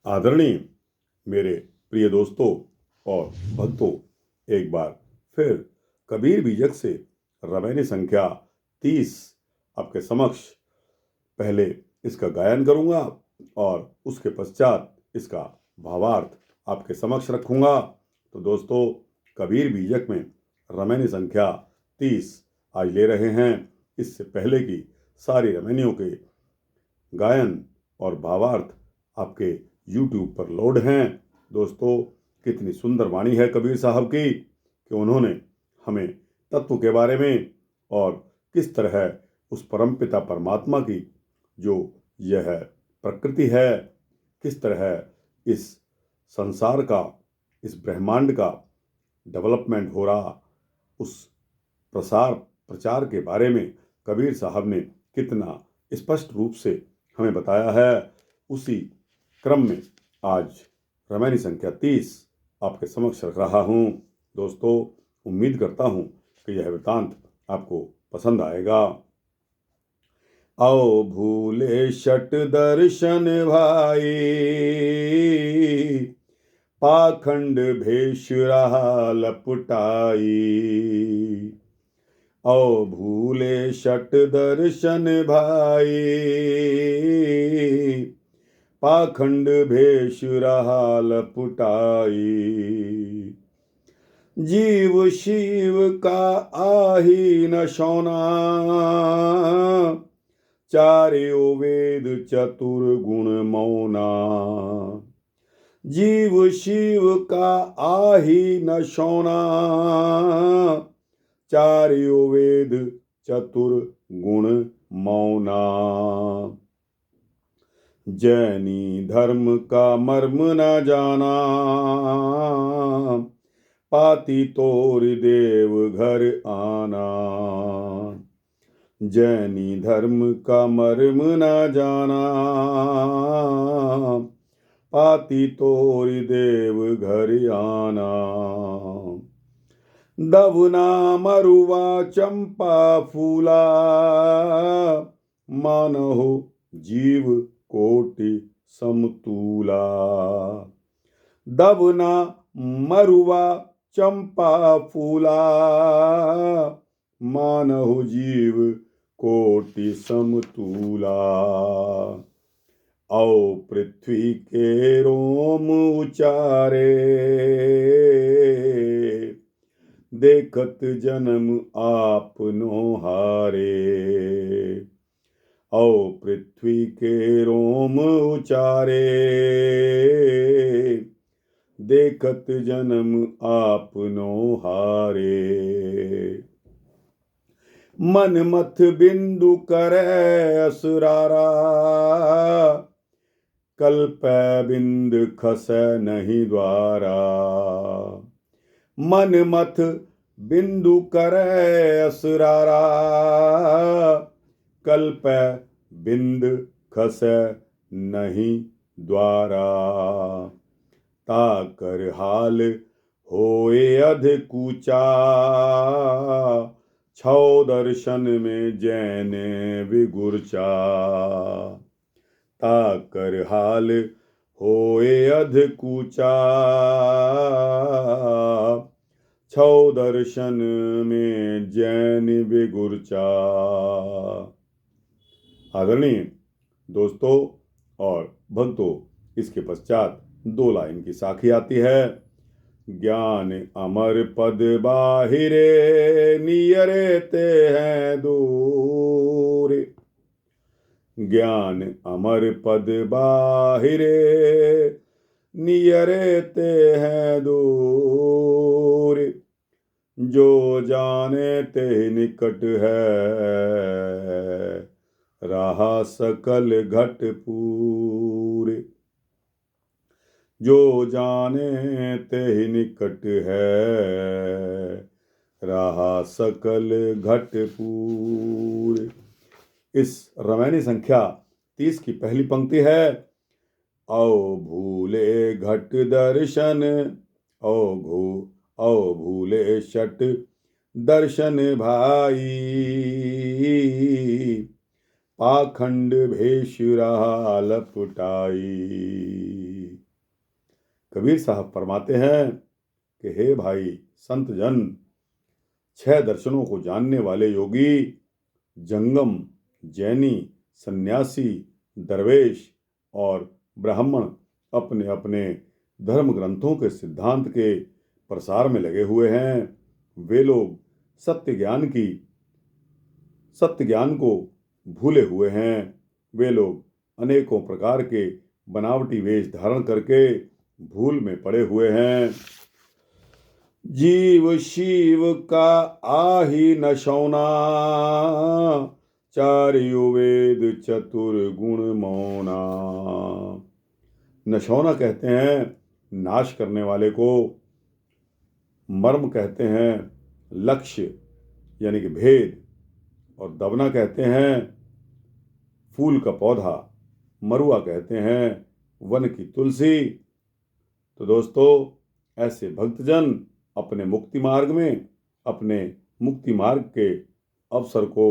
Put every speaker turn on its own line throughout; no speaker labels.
आदरणीय मेरे प्रिय दोस्तों और भक्तों, एक बार फिर कबीर बीजक से रामायणी संख्या 30 आपके समक्ष पहले इसका गायन करूंगा और उसके पश्चात इसका भावार्थ आपके समक्ष रखूंगा। तो दोस्तों, कबीर बीजक में रामायणी संख्या 30 आज ले रहे हैं। इससे पहले की सारी रामायणियों के गायन और भावार्थ आपके YouTube पर लोड हैं। दोस्तों, कितनी सुंदर वाणी है कबीर साहब की कि उन्होंने हमें तत्व के बारे में और किस तरह उस परमपिता परमात्मा की जो यह प्रकृति है, किस तरह इस संसार का, इस ब्रह्मांड का डेवलपमेंट हो रहा, उस प्रचार के बारे में कबीर साहब ने कितना स्पष्ट रूप से हमें बताया है। उसी क्रम में आज रामायणी संख्या 30 आपके समक्ष रख रहा हूँ। दोस्तों, उम्मीद करता हूँ कि यह वृतांत आपको पसंद आएगा। आओ भूले शट दर्शन भाई, पाखंड भेष रहा लपटाई। आओ भूले शट दर्शन भाई, पाखंड भेष रहा लपटाई। जीव शिव का आही न शौना, चार्यो वेद चतुर गुण मौना। जीव शिव का आही न शौना, चार्यो वेद चतुर गुण मौना। जैनी धर्म का मर्म न जाना, पाती तोर देव घर आना। जैनी धर्म का मर्म न जाना, पाती तोर देव घर आना। दवना मरुआ चंपा फूला, मानहो जीव कोटि समतूला। दवना मरुआ चंपा फूला, मानहु जीव कोटि समतूला। औ पृथ्वी के रोम उचारे, देखत जन्म आपनो हारे। औ पृथ्वी के रोम उचारे, देखत जन्म आपनो हारे। मन मथ बिंदु करे असुरारा, कल्पै बिंद खसै नहीं द्वारा। मन मथ बिंदु करे असुरारा, कल्पै बिंद खसै नहीं द्वारा। ताकर हाल होए अध कूचा, छौ दर्शन में जैन विगुरचा। ताकर हाल होए अध कूचा, छौ दर्शन में जैन विगुरचा। आदरणीय दोस्तों और भक्तों, इसके पश्चात 2 लाइन की साखी आती है। ज्ञान अमर पद बाहिरे, नियरे ते हैं दूर। ज्ञान अमर पद बाहिरे, नियरे ते हैं दूर। जो जाने ते निकट है, रहा सकल घट पूरे। जो जाने ते निकट है, रहा सकल घट पूरे। इस रामायणी संख्या 30 की पहली पंक्ति है। औ भूले घट दर्शन, औ भूले शट दर्शन भाई। पाखंड भेष रहा लपटाई। कबीर साहब फरमाते हैं कि हे भाई संत जन, 6 दर्शनों को जानने वाले योगी जंगम, जैनी, सन्यासी, दरवेश और ब्राह्मण अपने अपने धर्म ग्रंथों के सिद्धांत के प्रसार में लगे हुए हैं। वे लोग सत्य ज्ञान को भूले हुए हैं। वे लोग अनेकों प्रकार के बनावटी वेश धारण करके भूल में पड़े हुए हैं। जीव शिव का आही न शौना, चार्यो वेद चतुर गुण मौना। नशौना कहते हैं नाश करने वाले को, मर्म कहते हैं लक्ष्य यानी कि भेद, और दवना कहते हैं फूल का पौधा, मरुआ कहते हैं वन की तुलसी। तो दोस्तों, ऐसे भक्तजन अपने मुक्ति मार्ग के अवसर को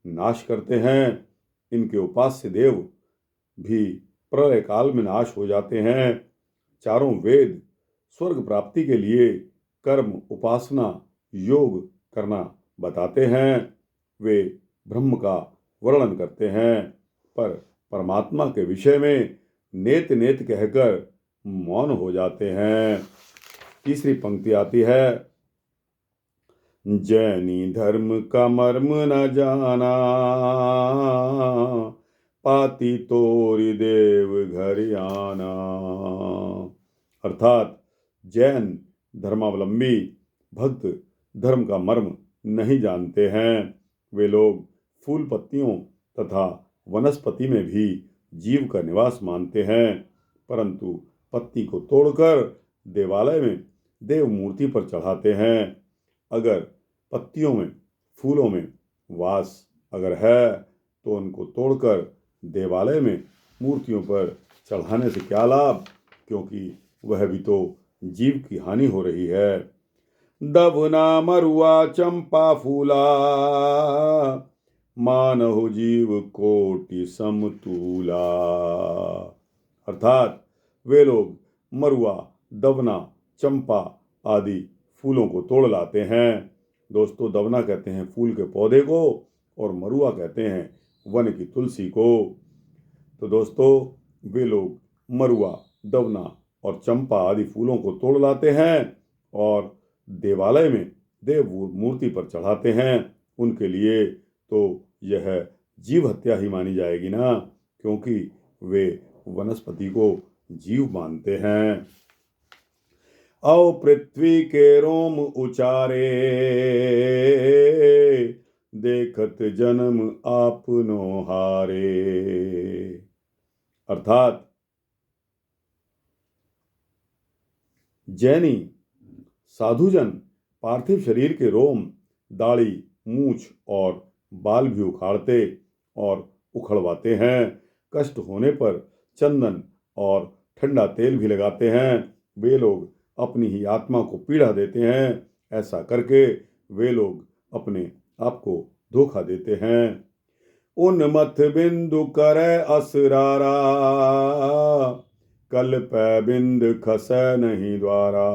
नाश करते हैं। इनके उपास्य देव भी प्रलय काल में नाश हो जाते हैं। चारों वेद स्वर्ग प्राप्ति के लिए कर्म, उपासना, योग करना बताते हैं। वे ब्रह्म का वर्णन करते हैं, पर परमात्मा के विषय में नेत नेत कहकर मौन हो जाते हैं। तीसरी पंक्ति आती है, जैनी धर्म का मर्म न जाना, पाती तोरी देव घर आना। अर्थात जैन धर्मावलंबी भक्त धर्म का मर्म नहीं जानते हैं। वे लोग फूल पत्तियों तथा वनस्पति में भी जीव का निवास मानते हैं, परंतु पत्ती को तोड़कर देवालय में देव मूर्ति पर चढ़ाते हैं। अगर पत्तियों में, फूलों में वास अगर है तो उनको तोड़कर देवालय में मूर्तियों पर चढ़ाने से क्या लाभ, क्योंकि वह भी तो जीव की हानि हो रही है। दवना मरुआ चंपा फूला, मानहु जीव कोटि समतूला। अर्थात वे लोग मरुआ, दवना, चंपा आदि फूलों को तोड़ लाते हैं। दोस्तों, दवना कहते हैं फूल के पौधे को और मरुआ कहते हैं वन की तुलसी को। तो दोस्तों, वे लोग मरुआ, दवना और चंपा आदि फूलों को तोड़ लाते हैं और देवालय में देव मूर्ति पर चढ़ाते हैं। उनके लिए तो यह जीव हत्या ही मानी जाएगी ना, क्योंकि वे वनस्पति को जीव मानते हैं। औ पृथ्वी के रोम उचारे, देखत जन्म आपनो हारे। अर्थात जैनी साधुजन पार्थिव शरीर के रोम, दाढ़ी, मूछ और बाल भी उखाड़ते और उखड़वाते हैं। कष्ट होने पर चंदन और ठंडा तेल भी लगाते हैं। वे लोग अपनी ही आत्मा को पीड़ा देते हैं। ऐसा करके वे लोग अपने आप को धोखा देते हैं। उन्मथ बिंदु करे असरारा, कल पै बिंद खसै नहीं द्वारा।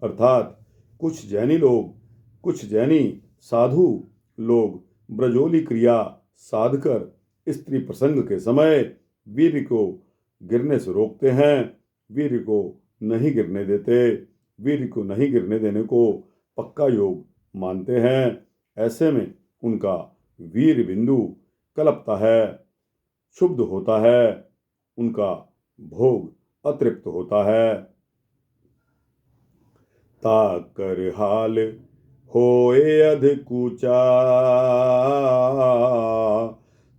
अर्थात कुछ जैनी साधु लोग ब्रजोली क्रिया साधकर स्त्री प्रसंग के समय वीर्य को गिरने से रोकते हैं, वीर्य को नहीं गिरने देते। वीर्य को नहीं गिरने देने को पक्का योग मानते हैं। ऐसे में उनका वीर बिंदु कलपता है, क्षुब्ध होता है, उनका भोग अतृप्त होता है। ताकर हाल होए अधकुचा,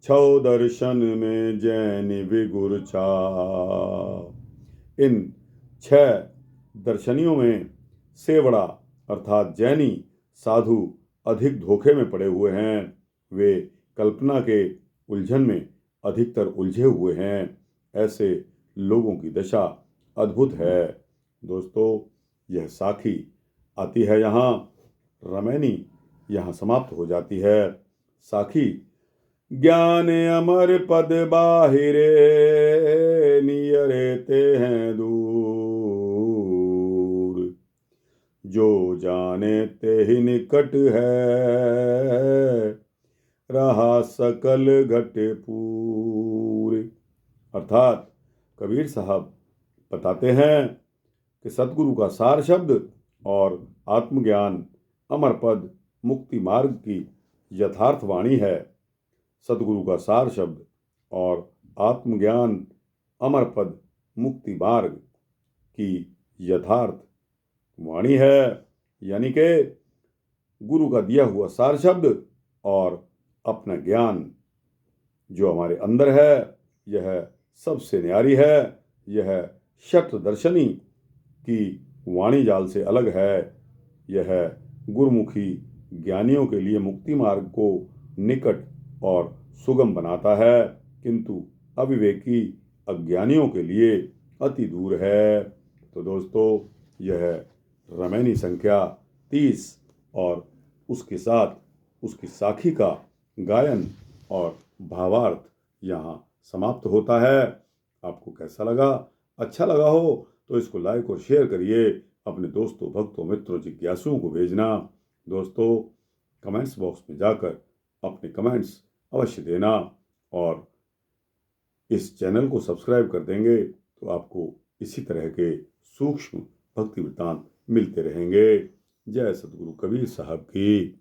छौ दर्शन में जैन विगुरचा। इन 6 दर्शनियों में सेवड़ा अर्थात जैनी साधु अधिक धोखे में पड़े हुए हैं। वे कल्पना के उलझन में अधिकतर उलझे हुए हैं। ऐसे लोगों की दशा अद्भुत है। दोस्तों, यह साखी आती है यहाँ, रमैनी यहाँ समाप्त हो जाती है। साखी, ज्ञान अमर पद बाहिरे, नियरे ते हैं दूर। जो जाने ते ही निकट है, रहा सकल घटे पूरे। अर्थात कबीर साहब बताते हैं कि सतगुरु का सार शब्द और आत्मज्ञान अमर पद मुक्ति मार्ग की यथार्थ वाणी है। सतगुरु का सार शब्द और आत्मज्ञान अमर पद मुक्ति मार्ग की यथार्थ वाणी है, यानी कि गुरु का दिया हुआ सार शब्द और अपना ज्ञान जो हमारे अंदर है, यह सबसे न्यारी है। यह शत दर्शनी की वाणी जाल से अलग है। यह गुरुमुखी ज्ञानियों के लिए मुक्ति मार्ग को निकट और सुगम बनाता है, किंतु अविवेकी अज्ञानियों के लिए अति दूर है। तो दोस्तों, यह रामायणी संख्या 30 और उसके साथ उसकी साखी का गायन और भावार्थ यहाँ समाप्त होता है। आपको कैसा लगा? अच्छा लगा हो तो इसको लाइक और शेयर करिए, अपने दोस्तों, भक्तों, मित्रों, जिज्ञासुओं को भेजना। दोस्तों, कमेंट्स बॉक्स में जाकर अपने कमेंट्स अवश्य देना और इस चैनल को सब्सक्राइब कर देंगे तो आपको इसी तरह के सूक्ष्म भक्ति वृत्तांत मिलते रहेंगे। जय सतगुरु कबीर साहब की।